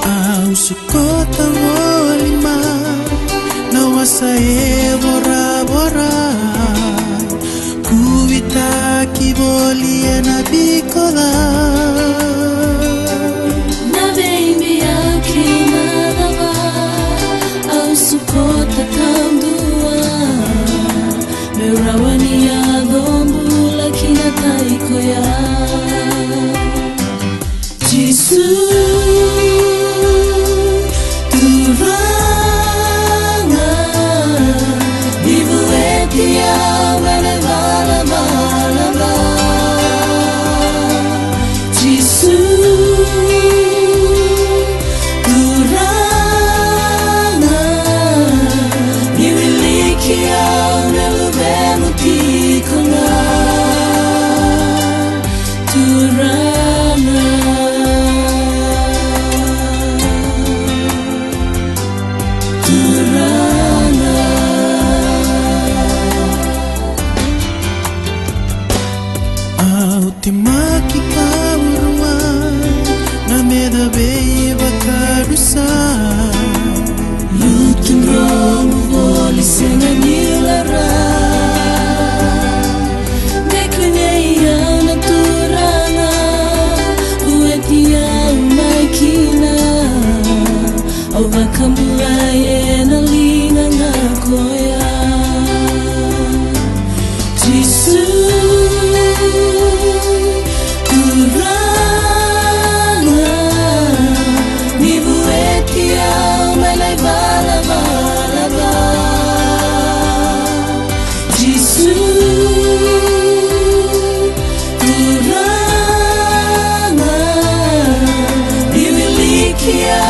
Au sukota molima na wasae bora bora kuvita kivolia na bikola na baby akina dava au sukota tandua merawani ya dombula kina taiko ya Jisu Temaki kaurua na meda beiva karusa Lutin romu voli sena nilara Mekuneia naturana Uetia maikina Au vakamburai ena linga ngakoya Jesus Kia,